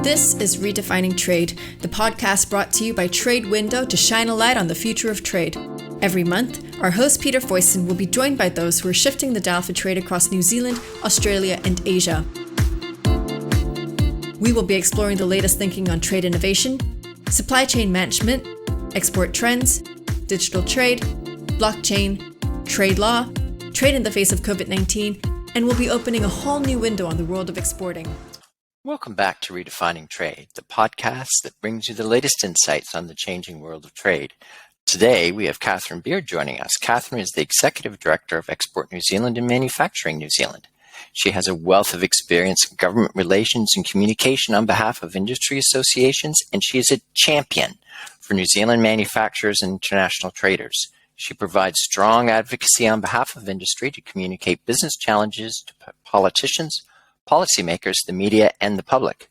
This is Redefining Trade, the podcast brought to you by TradeWindow to shine a light on the future of trade. Every month, our host Peter Foyston will be joined by those who are shifting the dial for trade across New Zealand, Australia, and Asia. We will be exploring the latest thinking on trade innovation, supply chain management, export trends, digital trade, blockchain, trade law, trade in the face of COVID-19, and we'll be opening a whole new window on the world of exporting. Welcome back to Redefining Trade, the podcast that brings you the latest insights on the changing world of trade. Today, we have Catherine Beard joining us. Catherine is the Executive Director of Export New Zealand and Manufacturing New Zealand. She has a wealth of experience in government relations and communication on behalf of industry associations, and she is a champion for New Zealand manufacturers and international traders. She provides strong advocacy on behalf of industry to communicate business challenges to politicians, policymakers, the media, and the public.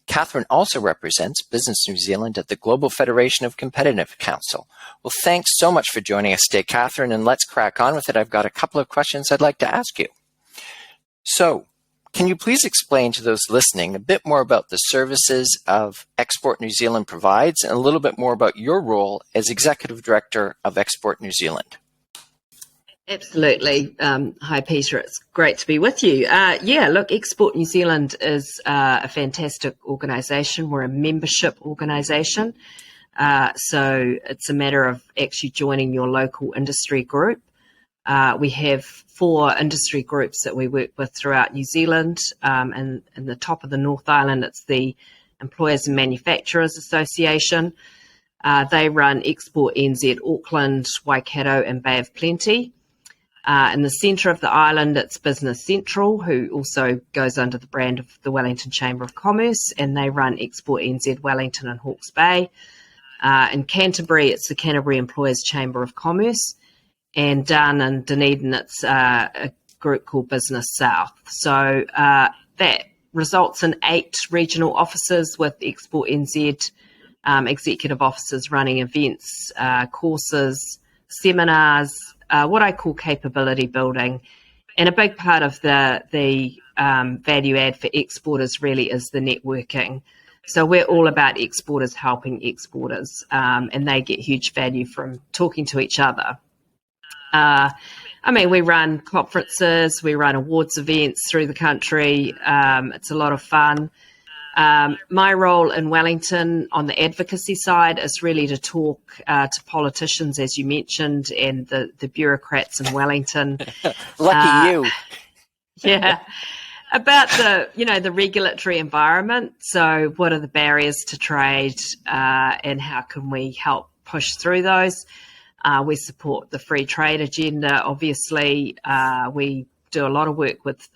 Catherine also represents Business New Zealand at the Global Federation of Competitive Council. Well, thanks so much for joining us today, Catherine, and let's crack on with it. I've got a couple of questions I'd like to ask you. So, can you please explain to those listening a bit more about the services of Export New Zealand provides and a little bit more about your role as Executive Director of Export New Zealand? Absolutely. Hi, Peter. It's great to be with you. Export New Zealand is a fantastic organisation. We're a membership organisation. So it's a matter of actually joining your local industry group. We have 4 industry groups that we work with throughout New Zealand. And in the top of the North Island, it's the Employers and Manufacturers Association. They run Export NZ, Auckland, Waikato, and Bay of Plenty. In the centre of the island, it's Business Central, who also goes under the brand of the Wellington Chamber of Commerce, and they run Export NZ Wellington and Hawke's Bay. In Canterbury, it's the Canterbury Employers Chamber of Commerce, and down in Dunedin, it's a group called Business South. So that results in 8 regional offices with Export NZ executive officers running events, courses, seminars, what I call capability building. And a big part of the value add for exporters really is the networking. So we're all about exporters helping exporters, and they get huge value from talking to each other. We run conferences, we run awards events through the country. It's a lot of fun. My role in Wellington on the advocacy side is really to talk to politicians, as you mentioned, and the bureaucrats in Wellington. Lucky you. Yeah, about the regulatory environment. So what are the barriers to trade, and how can we help push through those? We support the free trade agenda. Obviously, we do a lot of work with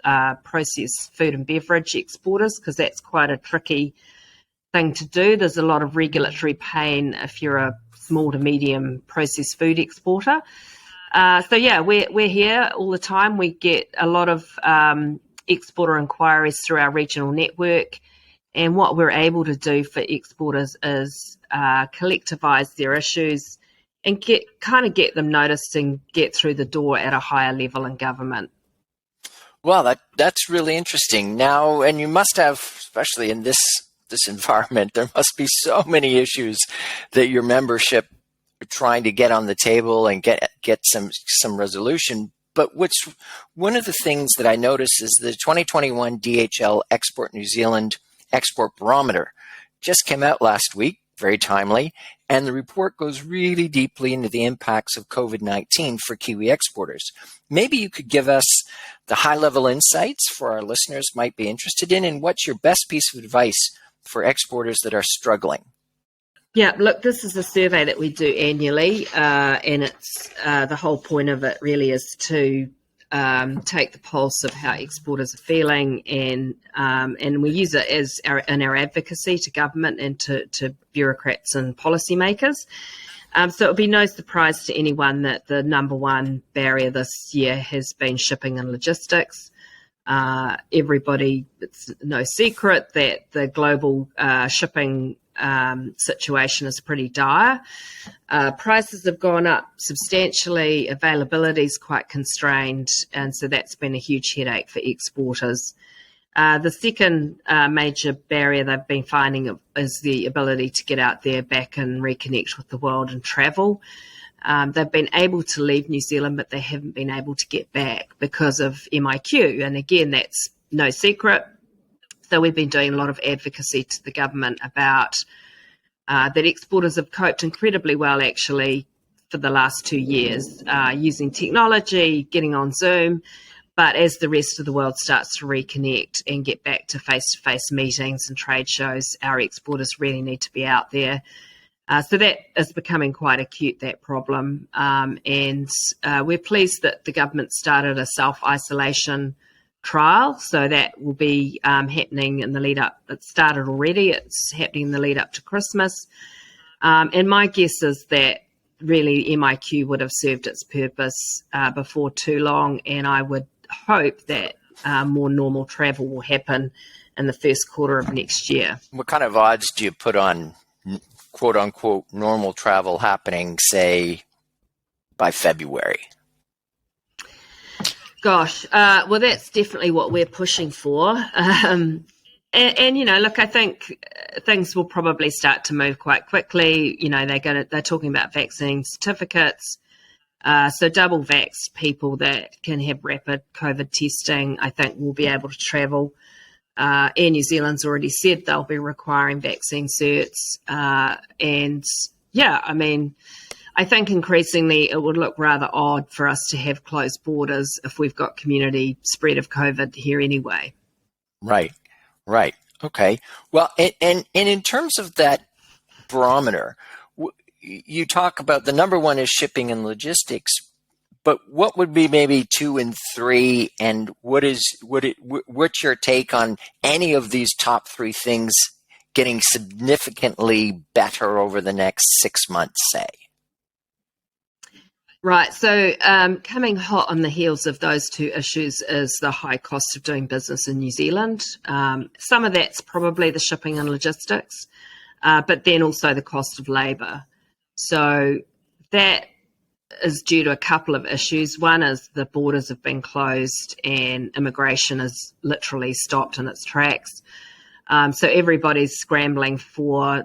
processed food and beverage exporters because that's quite a tricky thing to do. There's a lot of regulatory pain if you're a small to medium processed food exporter. We're here all the time. We get a lot of exporter inquiries through our regional network, and what we're able to do for exporters is collectivise their issues and get them noticed and get through the door at a higher level in government. Well, that's really interesting. Now, and you must have, especially in this environment, there must be so many issues that your membership are trying to get on the table and get some resolution. But one of the things that I noticed is the 2021 DHL Export New Zealand Export Barometer just came out last week, very timely, and the report goes really deeply into the impacts of COVID-19 for Kiwi exporters. Maybe you could give us the high-level insights for our listeners might be interested in, and what's your best piece of advice for exporters that are struggling? Yeah, look, this is a survey that we do annually, and it's the whole point of it really is to take the pulse of how exporters are feeling, and we use it in our advocacy to government and to bureaucrats and policymakers. So it'll be no surprise to anyone that the number one barrier this year has been shipping and logistics. It's no secret that the global shipping situation is pretty dire. Prices have gone up substantially, availability is quite constrained, and so that's been a huge headache for exporters. The second major barrier they've been finding is the ability to get out there back and reconnect with the world and travel. They've been able to leave New Zealand, but they haven't been able to get back because of MIQ. And again, that's no secret. So we've been doing a lot of advocacy to the government about that exporters have coped incredibly well, actually, for the last 2 years, using technology, getting on Zoom. But as the rest of the world starts to reconnect and get back to face-to-face meetings and trade shows, our exporters really need to be out there. So that is becoming quite acute, that problem. And we're pleased that the government started a self-isolation trial. So that will be happening in the lead up. It started already. It's happening in the lead up to Christmas. And my guess is that really MIQ would have served its purpose before too long. And I would hope that more normal travel will happen in the first quarter of next year. What kind of odds do you put on quote unquote normal travel happening, say, by February? Gosh, well, that's definitely what we're pushing for. And you know, look, I think things will probably start to move quite quickly. You know, they're talking about vaccine certificates. So double vaxxed people that can have rapid COVID testing, I think, will be able to travel. Air New Zealand's already said they'll be requiring vaccine certs. And yeah, I mean, I think increasingly it would look rather odd for us to have closed borders if we've got community spread of COVID here anyway. Right. Okay. Well, and in terms of that barometer, you talk about the number one is shipping and logistics, but what would be maybe 2 and 3, and what's your take on any of these top 3 things getting significantly better over the next 6 months, say? Right. So coming hot on the heels of those 2 issues is the high cost of doing business in New Zealand. Some of that's probably the shipping and logistics, but then also the cost of labour. So that is due to a couple of issues. One is the borders have been closed and immigration is literally stopped in its tracks. So everybody's scrambling for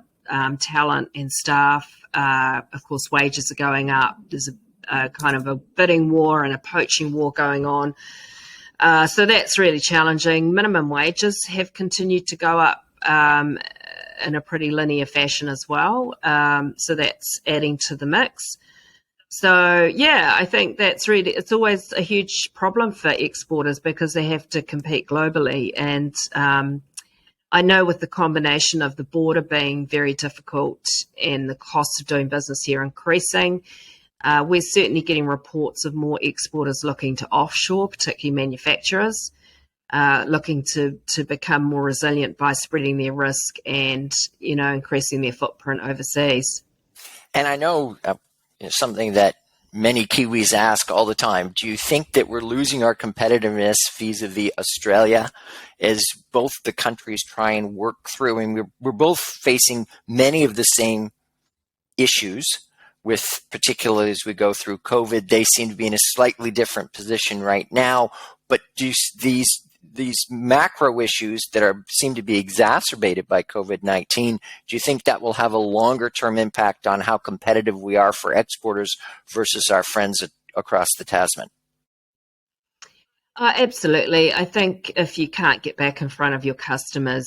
talent and staff. Of course, wages are going up. There's a kind of a bidding war and a poaching war going on. So that's really challenging. Minimum wages have continued to go up in a pretty linear fashion as well. So that's adding to the mix. So, yeah, I think it's always a huge problem for exporters because they have to compete globally. And I know with the combination of the border being very difficult and the cost of doing business here increasing, we're certainly getting reports of more exporters looking to offshore, particularly manufacturers, looking to become more resilient by spreading their risk and, you know, increasing their footprint overseas. And I know something that many Kiwis ask all the time, do you think that we're losing our competitiveness vis-a-vis Australia as both the countries try and work through, and we're both facing many of the same issues, with particularly as we go through COVID, they seem to be in a slightly different position right now, but do these macro issues that seem to be exacerbated by COVID-19, do you think that will have a longer term impact on how competitive we are for exporters versus our friends across the Tasman? Absolutely. I think if you can't get back in front of your customers,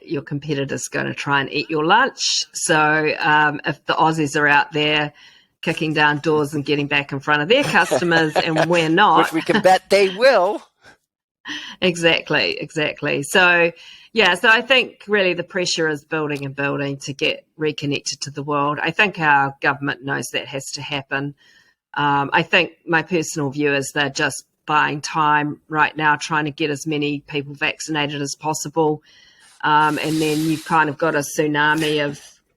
your competitor's going to try and eat your lunch. So if the Aussies are out there kicking down doors and getting back in front of their customers and we're not. Which we can bet they will. Exactly. So, yeah, so I think really the pressure is building and building to get reconnected to the world. I think our government knows that has to happen. I think my personal view is they're just buying time right now, trying to get as many people vaccinated as possible. And then you've kind of got a tsunami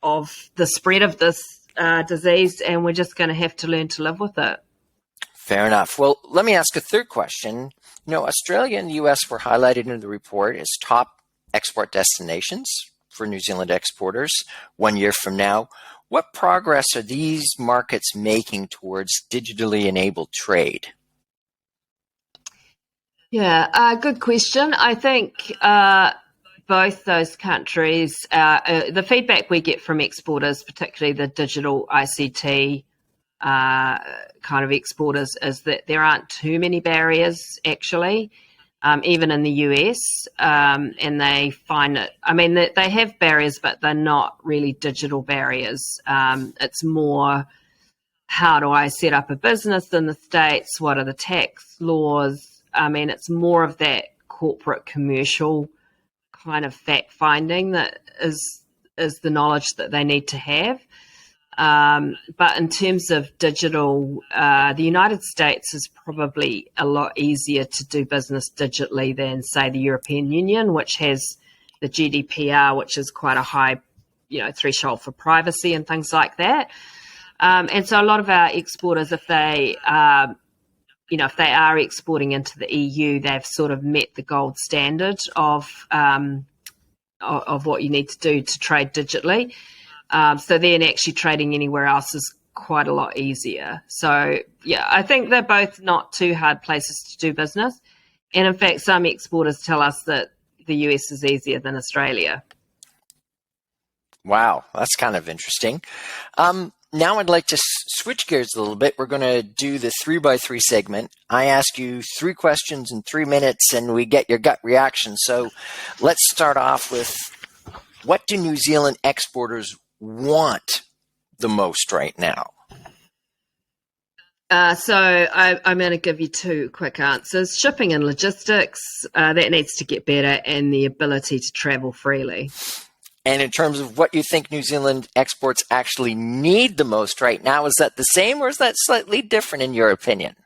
of the spread of this disease, and we're just going to have to learn to live with it. Fair enough. Well, let me ask a third question. You know, Australia and the US were highlighted in the report as top export destinations for New Zealand exporters 1 year from now. What progress are these markets making towards digitally enabled trade? Yeah, good question. I think both those countries, the feedback we get from exporters, particularly the digital ICT kind of exporters, is that there aren't too many barriers actually, even in the US, and they find it. I mean, they have barriers, but they're not really digital barriers. It's more, how do I set up a business in the States? What are the tax laws? I mean, it's more of that corporate commercial kind of fact finding that is the knowledge that they need to have. But in terms of digital, the United States is probably a lot easier to do business digitally than, say, the European Union, which has the GDPR, which is quite a high, threshold for privacy and things like that. And so a lot of our exporters, if they are exporting into the EU, they've sort of met the gold standard of what you need to do to trade digitally. So then actually trading anywhere else is quite a lot easier. So, yeah, I think they're both not too hard places to do business. And in fact, some exporters tell us that the US is easier than Australia. Wow, that's kind of interesting. Now I'd like to switch gears a little bit. We're going to do the 3x3 segment. I ask you 3 questions in 3 minutes and we get your gut reaction. So let's start off with, what do New Zealand exporters want the most right now? So I'm going to give you 2 quick answers. Shipping and logistics, that needs to get better, and the ability to travel freely. And in terms of what you think New Zealand exports actually need the most right now, is that the same or is that slightly different in your opinion?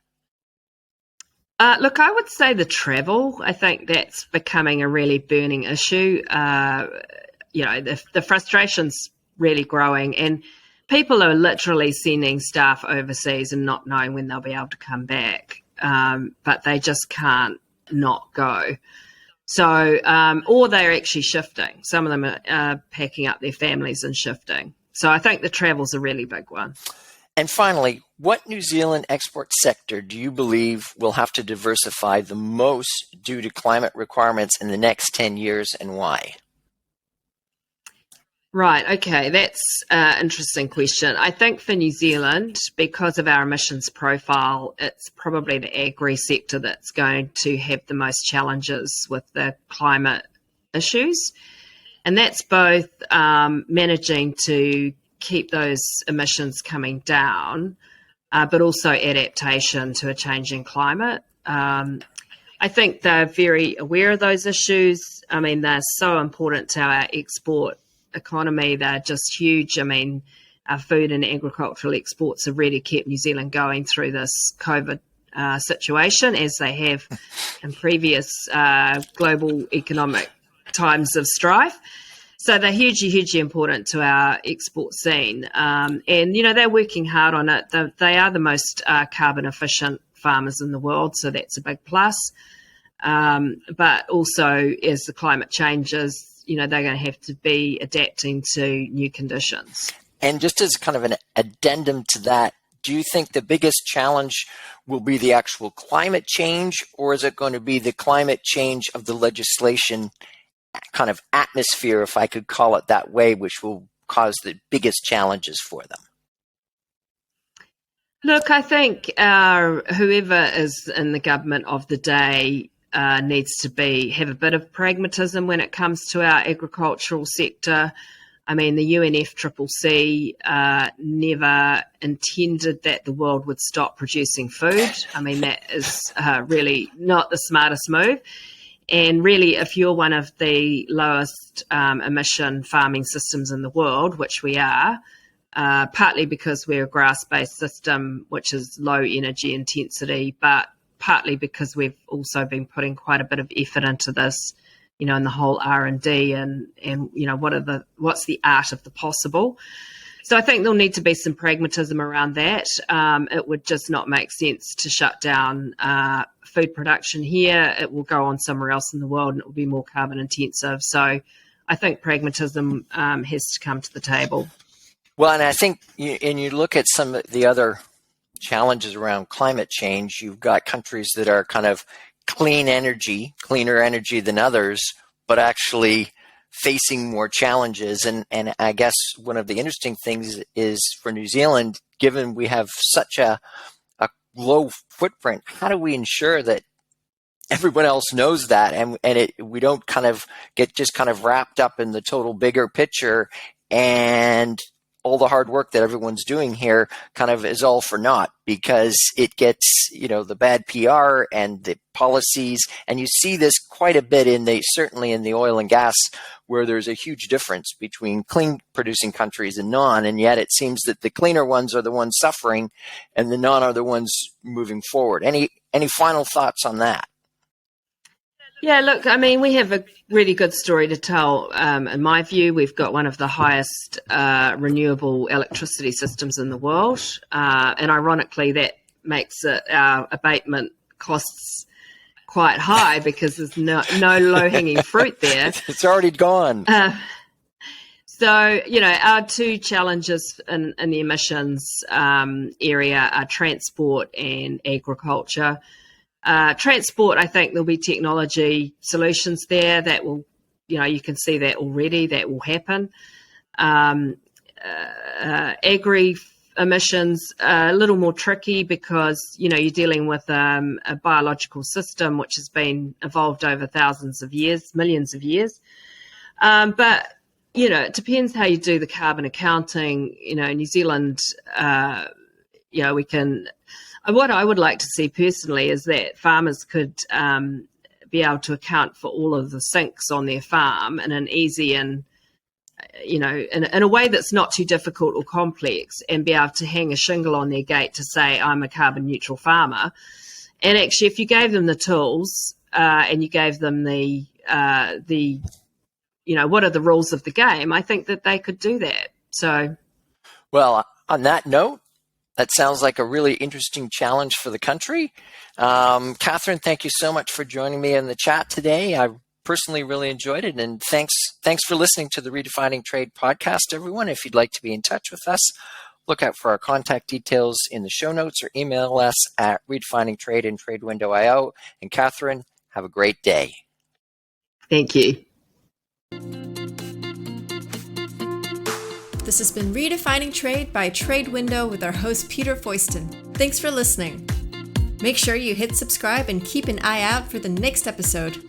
Look, I would say the travel. I think that's becoming a really burning issue. The frustration's really growing, and people are literally sending staff overseas and not knowing when they'll be able to come back, but they just can't not go. So, or they're actually shifting. Some of them are packing up their families and shifting. So I think the travel's a really big one. And finally, what New Zealand export sector do you believe will have to diversify the most due to climate requirements in the next 10 years, and why? Right, okay, that's an interesting question. I think for New Zealand, because of our emissions profile, it's probably the agri sector that's going to have the most challenges with the climate issues. And that's both managing to keep those emissions coming down, but also adaptation to a changing climate. I think they're very aware of those issues. I mean, they're so important to our export economy. They're just huge. I mean, our food and agricultural exports have really kept New Zealand going through this COVID situation, as they have in previous global economic times of strife. So they're hugely important to our export scene. And, they're working hard on it. They are the most carbon efficient farmers in the world, so that's a big plus. But also, as the climate changes, they're going to have to be adapting to new conditions. And just as kind of an addendum to that, do you think the biggest challenge will be the actual climate change, or is it going to be the climate change of the legislation kind of atmosphere, if I could call it that way, which will cause the biggest challenges for them? Look, I think whoever is in the government of the day needs to have a bit of pragmatism when it comes to our agricultural sector. I mean, the UNFCCC never intended that the world would stop producing food. I mean, that is really not the smartest move. And really, if you're one of the lowest emission farming systems in the world, which we are, partly because we're a grass-based system, which is low energy intensity, but partly because we've also been putting quite a bit of effort into this, in the whole R&D and what's the art of the possible. So I think there'll need to be some pragmatism around that. It would just not make sense to shut down food production here. It will go on somewhere else in the world and it will be more carbon intensive. So I think pragmatism has to come to the table. Well, and I think, you look at some of the other challenges around climate change, you've got countries that are kind of cleaner energy than others, but actually facing more challenges. And I guess one of the interesting things is for New Zealand, given we have such a low footprint, how do we ensure that everyone else knows that and we don't kind of get just kind of wrapped up in the total bigger picture, and all the hard work that everyone's doing here kind of is all for naught because it gets, the bad PR and the policies. And you see this quite a bit certainly in the oil and gas, where there's a huge difference between clean producing countries and non. And yet it seems that the cleaner ones are the ones suffering and the non are the ones moving forward. Any final thoughts on that? Yeah, look, I mean, we have a really good story to tell. In my view, we've got one of the highest renewable electricity systems in the world. And ironically, that makes our abatement costs quite high because there's no low-hanging fruit there. It's already gone. So, our two challenges in the emissions area are transport and agriculture. Transport, I think there'll be technology solutions there that will, you can see that already, that will happen. Agri emissions are a little more tricky because, you're dealing with a biological system which has been evolved over thousands of years, millions of years. But, it depends how you do the carbon accounting. New Zealand, we can... What I would like to see personally is that farmers could be able to account for all of the sinks on their farm in an easy and, in a way that's not too difficult or complex, and be able to hang a shingle on their gate to say, I'm a carbon neutral farmer. And actually, if you gave them the tools and you gave them the what are the rules of the game, I think that they could do that. So, well, on that note, that sounds like a really interesting challenge for the country. Catherine, thank you so much for joining me in the chat today. I personally really enjoyed it. And thanks for listening to the Redefining Trade podcast, everyone. If you'd like to be in touch with us, look out for our contact details in the show notes or email us at Redefining Trade and TradeWindow.io. And Catherine, have a great day. Thank you. This has been Redefining Trade by TradeWindow with our host, Peter Foyston. Thanks for listening. Make sure you hit subscribe and keep an eye out for the next episode.